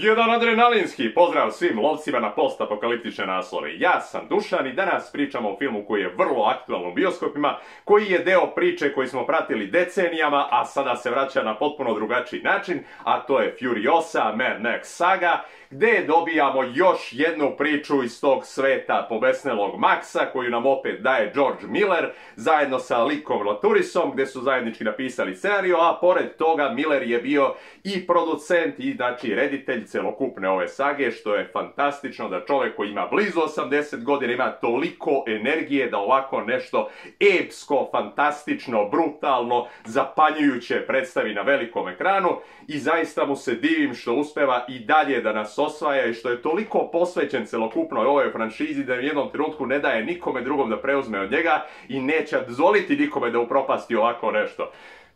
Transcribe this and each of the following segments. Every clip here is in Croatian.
Jedan adrenalinski pozdrav svim lovcima na postapokaliptične naslove. Ja sam Dušan i danas pričamo o filmu koji je vrlo aktualan u bioskopima, koji je deo priče koji smo pratili decenijama, a sada se vraća na potpuno drugačiji način, a to je Furiosa, Mad Max saga, gdje dobijamo još jednu priču iz tog sveta pobesnelog Maxa, koju nam opet daje George Miller, zajedno sa Lickom Laturisom, gdje su zajednički napisali scenariju, a pored toga Miller je bio i producent i znači reditelj celokupne ove sage, što je fantastično da čovjek koji ima blizu 80 godina ima toliko energije da ovako nešto epsko, fantastično, brutalno, zapanjujuće predstavi na velikom ekranu i zaista mu se divim što uspeva i dalje da nas osvaja i što je toliko posvećen celokupnoj ovoj franšizi da u jednom trenutku ne daje nikome drugom da preuzme od njega i neće dozvoliti nikome da upropasti ovako nešto.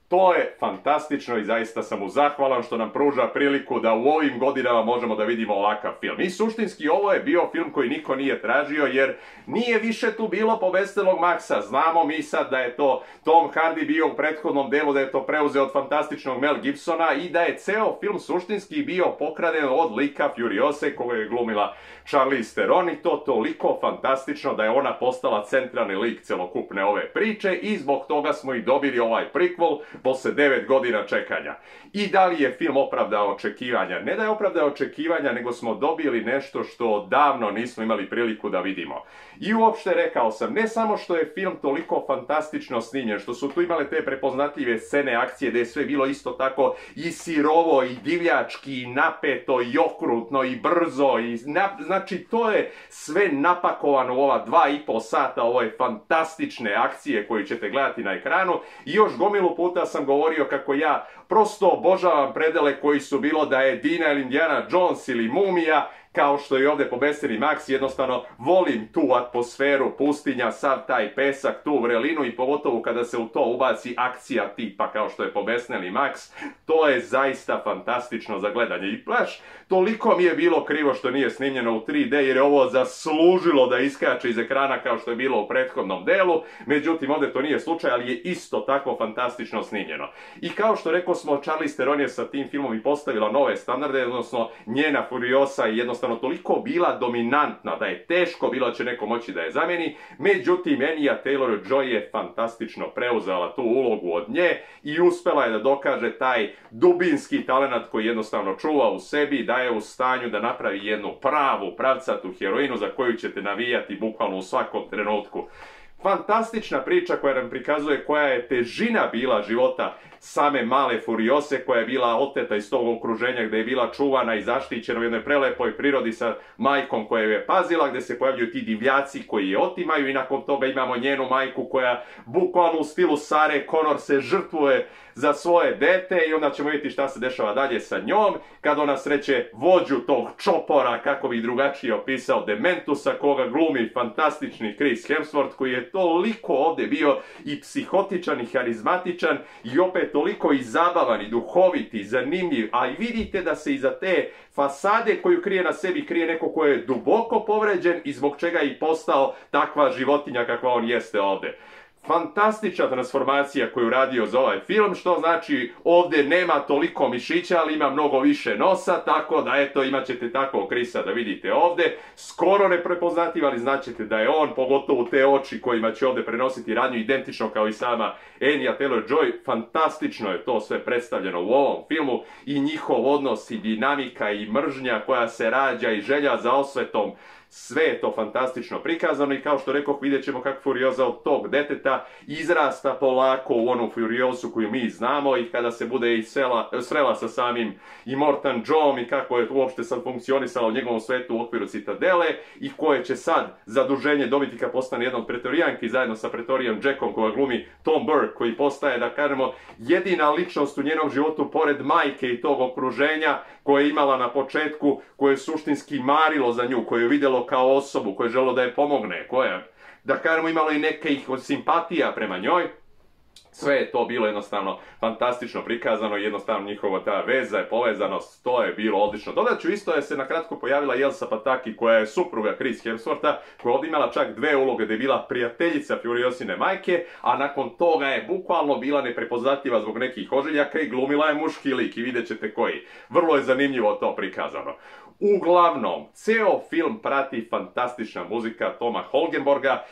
To je fantastično i zaista sam mu zahvalan što nam pruža priliku da u ovim godinama možemo da vidimo ovakav film. I suštinski ovo je bio film koji niko nije tražio jer nije više tu bilo pobesnelog Maxa. Znamo mi sad da je to Tom Hardy bio u prethodnom delu, da je to preuzeo od fantastičnog Mel Gibsona i da je ceo film suštinski bio pokraden od lika Furiose koga je glumila Charlize Theron i to toliko fantastično da je ona postala centralni lik celokupne ove priče i zbog toga smo i dobili ovaj prequel posle 9 godina čekanja. I da li je film opravdao očekivanja? Ne da je opravdao očekivanja, nego smo dobili nešto što davno nismo imali priliku da vidimo. I uopšte rekao sam, ne samo što je film toliko fantastično snimljen, što su tu imale te prepoznatljive scene akcije gdje je sve bilo isto tako i sirovo, i divljački, i napeto, i okrutno, i brzo, znači to je sve napakovano u ova 2,5 sata ove fantastične akcije koju ćete gledati na ekranu i još gomilu puta sam govorio kako ja prosto obožavam predele koji su bilo da je Dina ili Indiana Jones ili Mumija, kao što je ovdje pobesneli Max, jednostavno volim tu atmosferu pustinja, sav taj pesak, tu vrelinu i pogotovo kada se u to ubaci akcija tipa kao što je pobesneli Max, to je zaista fantastično za gledanje. I baš toliko mi je bilo krivo što nije snimljeno u 3D jer je ovo zaslužilo da iskače iz ekrana kao što je bilo u prethodnom delu, međutim ovdje to nije slučaj, ali je isto tako fantastično snimljeno. I kao što rekao smo, Charlize Theron je sa tim filmom i postavila nove standarde, odnosno njena Furiosa je jednostavno toliko bila dominantna da je teško bilo da će neko moći da je zameni, međutim Anya Taylor-Joy je fantastično preuzela tu ulogu od nje i uspela je da dokaže taj dubinski talenat koji jednostavno čuva u sebi, da je u stanju da napravi jednu pravu, pravcatu heroinu za koju ćete navijati bukvalno u svakom trenutku. Fantastična priča koja nam prikazuje koja je težina bila života same male Furiose, koja je bila oteta iz tog okruženja gdje je bila čuvana i zaštićena u jednoj prelepoj prirodi sa majkom koja je pazila, gdje se pojavljuju ti divljaci koji je otimaju i nakon toga imamo njenu majku koja bukvalno u stilu Sare Connor se žrtvuje za svoje dete i onda ćemo vidjeti šta se dešava dalje sa njom kad ona sreće vođu tog čopora, kako bih drugačije opisao, Dementusa, koga glumi fantastični Chris Hemsworth koji je toliko ovdje bio i psihotičan i harizmatičan i opet toliko i zabavan i duhovit i zanimljiv, a i vidite da se iza te fasade koju krije na sebi krije neko ko je duboko povređen i zbog čega je i postao takva životinja kakva on jeste ovdje. Fantastična transformacija koju radio za ovaj film, što znači ovdje nema toliko mišića, ali ima mnogo više nosa, tako da eto imat ćete takvog Chrisa da vidite ovdje. Skoro neprepoznatljiv, ali znaćete da je on, pogotovo te oči kojima će ovdje prenositi radnju identično kao i sama Anya Taylor-Joy. Fantastično je to sve predstavljeno u ovom filmu i njihov odnos i dinamika i mržnja koja se rađa i želja za osvetom. Sve je to fantastično prikazano i kao što rekoh vidjet ćemo kako Furiosa od tog deteta izrasta polako u onu Furiosu koju mi znamo i kada se bude i srela sa samim Immortan Joeom i kako je uopšte sad funkcionisala u njegovom svetu u okviru Citadele i koje će sad zaduženje dobiti kad postane jedna od pretorijanki zajedno sa pretorijom Jackom koja glumi Tom Burke, koji postaje, da kažemo, jedina ličnost u njenom životu pored majke i tog okruženja koje je imala na početku, koje je suštinski marilo za nju, koje je vidjelo kao osobu, koje je želo da je pomogne, koje je, da kažemo, imalo i nekih simpatija prema njoj. Sve je to bilo jednostavno fantastično prikazano i jednostavno njihova ta veza i povezanost, to je bilo odlično. Dodat ću isto je se na kratko pojavila Elsa Pataky koja je supruga Chris Hemswortha, koja je ovdje imala čak dve uloge gdje je bila prijateljica Furiosine majke, a nakon toga je bukvalno bila neprepoznatljiva zbog nekih ožiljaka i glumila je muški lik i vidjet ćete koji. Vrlo je zanimljivo to prikazano. Uglavnom, ceo film prati fantastična muzika Toma Holgenborga.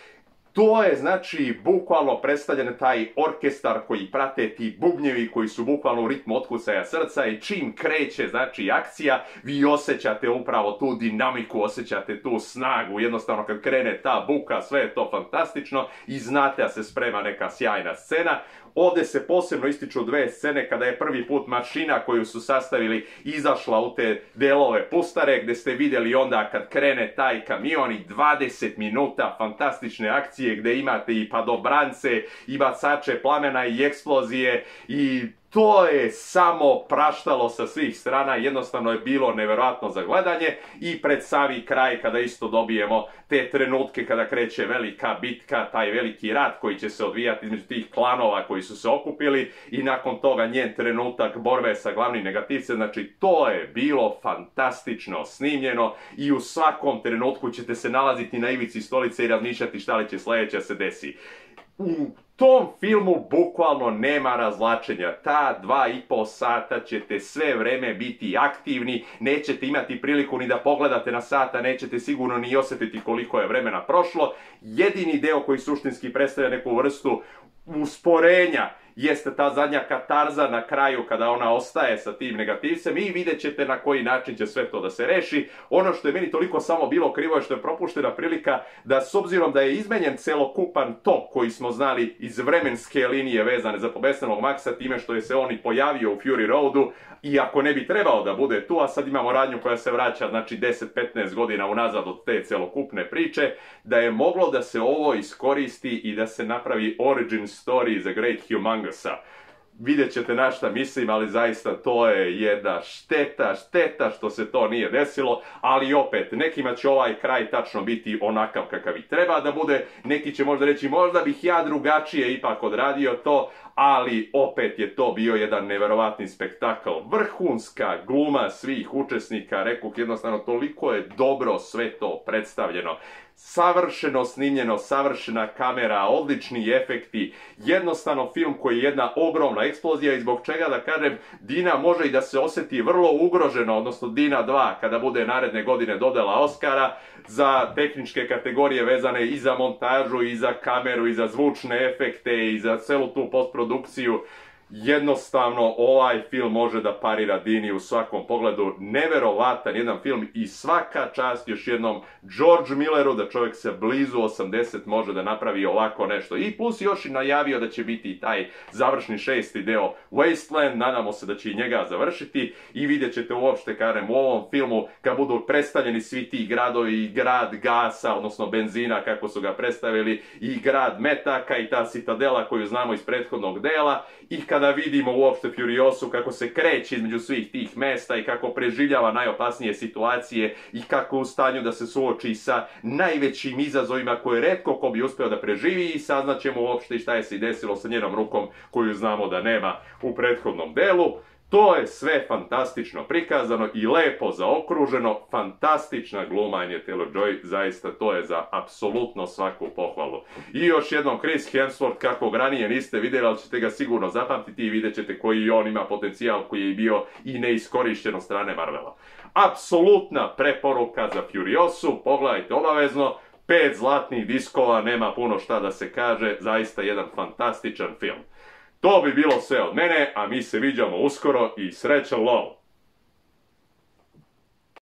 To je, znači, bukvalno predstavljen taj orkestar koji prate ti bubnjevi koji su bukvalno u ritmu otkucaja srca i čim kreće, znači, akcija, vi osjećate upravo tu dinamiku, osjećate tu snagu, jednostavno kad krene ta buka, sve je to fantastično i znate da se sprema neka sjajna scena. Ovdje se posebno ističu dve scene kada je prvi put mašina koju su sastavili izašla u te delove pustare gdje ste vidjeli onda kad krene taj kamion i 20 minuta fantastične akcije gdje imate i padobrance i bacače plamena i eksplozije i to je samo praštalo sa svih strana, jednostavno je bilo nevjerojatno za gledanje i pred sami kraj kada isto dobijemo te trenutke kada kreće velika bitka, taj veliki rat koji će se odvijati između tih klanova koji su se okupili i nakon toga njen trenutak borbe sa glavnim negativcem, znači to je bilo fantastično snimljeno i u svakom trenutku ćete se nalaziti na ivici stolice i razmišljati šta li će sljedeće se desi. U tom filmu bukvalno nema razvlačenja. Ta 2,5 sata ćete sve vreme biti aktivni, nećete imati priliku ni da pogledate na sata, nećete sigurno ni osjetiti koliko je vremena prošlo. Jedini deo koji suštinski predstavlja neku vrstu usporenja jeste ta zadnja katarza na kraju kada ona ostaje sa tim negativcem i vidjet ćete na koji način će sve to da se reši. Ono što je meni toliko samo bilo krivo je što je propuštena prilika da s obzirom da je izmenjen celokupan tok koji smo znali iz vremenske linije vezane za Pobesnenog Maxa time što je se on i pojavio u Fury Roadu, iako ne bi trebao da bude tu, a sad imamo radnju koja se vraća znači 10-15 godina unazad od te celokupne priče, da je moglo da se ovo iskoristi i da se napravi origin story za Great Humongusa. Vidjet ćete na šta mislim, ali zaista to je jedna šteta što se to nije desilo, ali opet, nekima će ovaj kraj tačno biti onakav kakav i treba da bude, neki će možda reći možda bih ja drugačije ipak odradio to, ali opet je to bio jedan neverovatni spektakl. Vrhunska gluma svih učesnika, rekoh jednostavno toliko je dobro sve to predstavljeno. Savršeno snimljeno, savršena kamera, odlični efekti, jednostavno film koji je jedna ogromna eksplozija i zbog čega da kažem Dina može i da se osjeti vrlo ugroženo, odnosno Dina 2 kada bude naredne godine dodala Oscara za tehničke kategorije vezane i za montažu i za kameru i za zvučne efekte i za celu tu postprodukciju. Jednostavno ovaj film može da parira Dini u svakom pogledu, neverovatan jedan film i svaka čast još jednom George Milleru da čovjek se blizu 80 može da napravi ovako nešto i plus još i najavio da će biti i taj završni 6. deo Wasteland, nadamo se da će i njega završiti i vidjet ćete uopšte kažem u ovom filmu kad budu predstavljeni svi ti gradovi i grad gasa, odnosno benzina kako su ga predstavili i grad metaka i ta citadela koju znamo iz prethodnog dela i kada vidimo uopšte Furiosu kako se kreće između svih tih mesta i kako preživljava najopasnije situacije i kako u stanju da se suoči sa najvećim izazovima koje retko ko bi uspeo da preživi i saznaćemo uopšte šta je se desilo sa njenom rukom koju znamo da nema u prethodnom delu. To je sve fantastično prikazano i lepo zaokruženo, fantastična gluma Anya Taylor-Joy, zaista to je za apsolutno svaku pohvalu. I još jednom Chris Hemsworth, kako ga ranije niste vidjeli, ali ćete ga sigurno zapamtiti i vidjet ćete koji on ima potencijal koji je bio i neiskorišćen od strane Marvela. Apsolutna preporuka za Furiosu, pogledajte obavezno, 5 zlatnih diskova, nema puno šta da se kaže, zaista jedan fantastičan film. To bi bilo sve od mene, a mi se viđamo uskoro i srećan lov!